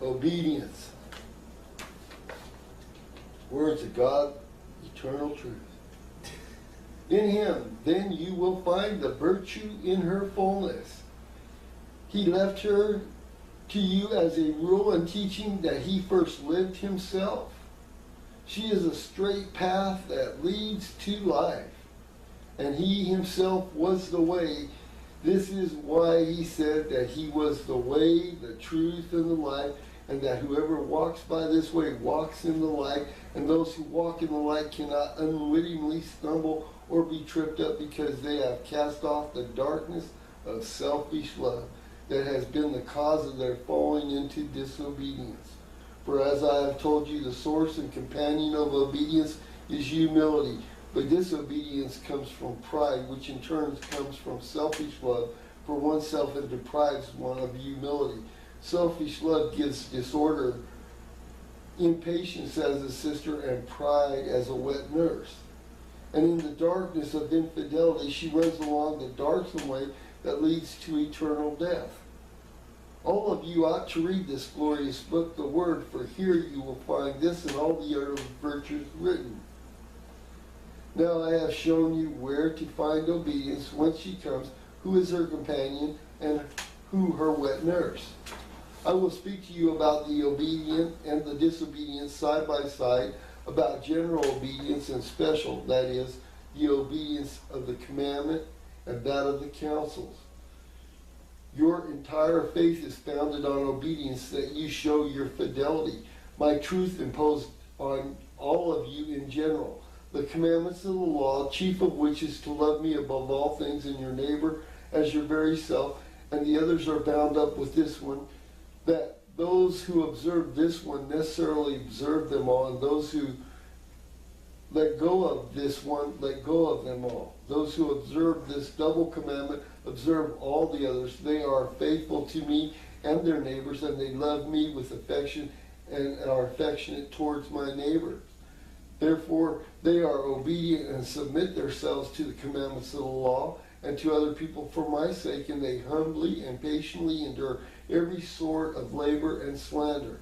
Obedience. Words of God, eternal truth. In Him, then you will find the virtue in her fullness. He left her to you as a rule and teaching that He first lived Himself. She is a straight path that leads to life, and He Himself was the way. This is why He said that He was the way, the truth, and the life, and that whoever walks by this way walks in the light, and those who walk in the light cannot unwittingly stumble or be tripped up because they have cast off the darkness of selfish love that has been the cause of their falling into disobedience. For as I have told you, the source and companion of obedience is humility, but disobedience comes from pride, which in turn comes from selfish love for oneself and deprives one of humility. Selfish love gives disorder, impatience as a sister, and pride as a wet nurse. And in the darkness of infidelity, she runs along the darksome way that leads to eternal death. All of you ought to read this glorious book, the Word, for here you will find this and all the other virtues written. Now I have shown you where to find obedience when she comes, who is her companion, and who her wet nurse. I will speak to you about the obedient and the disobedient side by side, about general obedience and special, that is, the obedience of the commandment and that of the counsels. Your entire faith is founded on obedience, that you show your fidelity. My truth imposed on all of you in general. The commandments of the law, chief of which is to love me above all things and your neighbor as your very self, and the others are bound up with this one, that those who observe this one necessarily observe them all, and those who let go of this one, let go of them all. Those who observe this double commandment observe all the others. They are faithful to me and their neighbors, and they love me with affection and are affectionate towards my neighbors. Therefore, they are obedient and submit themselves to the commandments of the law and to other people for my sake, and they humbly and patiently endure every sort of labor and slander.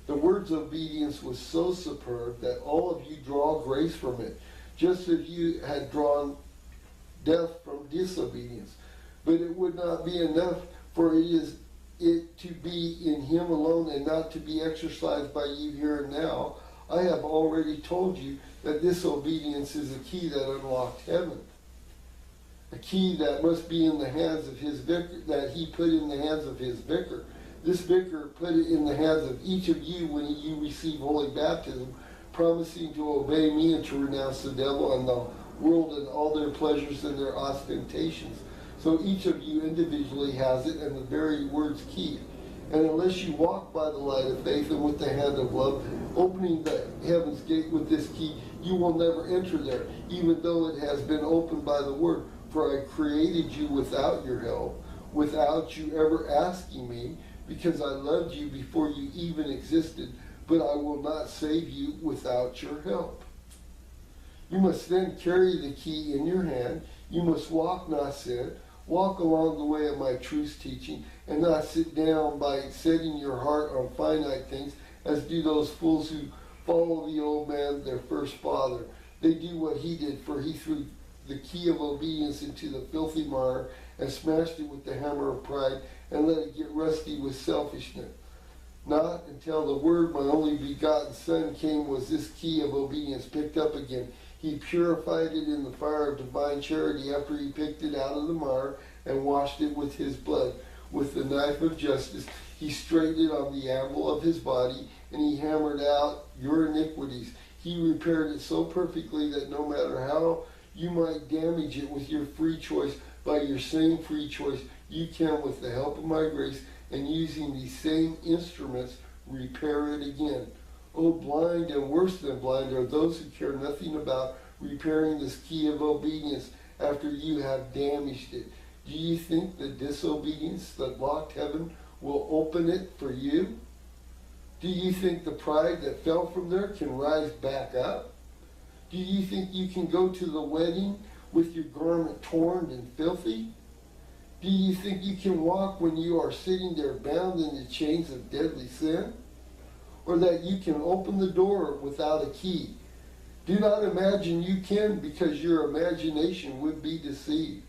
The word's obedience was so superb that all of you draw grace from it, just as you had drawn death from disobedience. But it would not be enough, for it to be in Him alone and not to be exercised by you here and now. I have already told you that this obedience is a key that unlocked heaven. A key that must be in the hands of His vicar, that He put in the hands of His vicar. This vicar put it in the hands of each of you when you receive holy baptism, promising to obey me and to renounce the devil and the world and all their pleasures and their ostentations. So each of you individually has it, and the very word's key. And unless you walk by the light of faith and with the hand of love, opening the heaven's gate with this key, you will never enter there, even though it has been opened by the word. For I created you without your help, without you ever asking me, because I loved you before you even existed, but I will not save you without your help. You must then carry the key in your hand. You must walk, not sit. Walk along the way of my truth teaching, and not sit down by setting your heart on finite things, as do those fools who follow the old man, their first father. They do what he did, for he threw the key of obedience into the filthy mire and smashed it with the hammer of pride and let it get rusty with selfishness. Not until the word, my only begotten Son, came was this key of obedience picked up again. He purified it in the fire of divine charity after he picked it out of the mire and washed it with his blood. With the knife of justice, he straightened it on the anvil of his body, and he hammered out your iniquities. He repaired it so perfectly that no matter how you might damage it with your free choice, by your same free choice, you can, with the help of my grace and using these same instruments, repair it again. Oh, blind and worse than blind are those who care nothing about repairing this key of obedience after you have damaged it. Do you think the disobedience that locked heaven will open it for you? Do you think the pride that fell from there can rise back up? Do you think you can go to the wedding with your garment torn and filthy? Do you think you can walk when you are sitting there bound in the chains of deadly sin? Or that you can open the door without a key? Do not imagine you can, because your imagination would be deceived.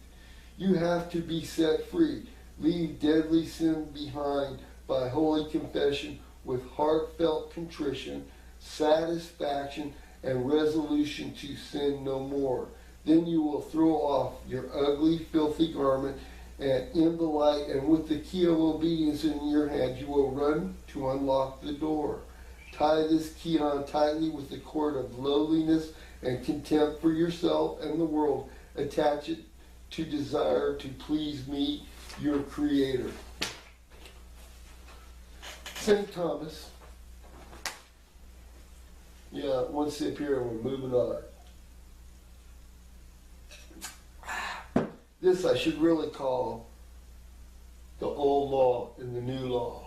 You have to be set free. Leave deadly sin behind by holy confession with heartfelt contrition, satisfaction, and resolution to sin no more. Then you will throw off your ugly, filthy garment, and in the light and with the key of obedience in your hand, you will run to unlock the door. Tie this key on tightly with the cord of lowliness and contempt for yourself and the world. Attach it to desire to please me, your Creator. St. Thomas. Yeah, one sip here and we're moving on. This I should really call the old law and the new law.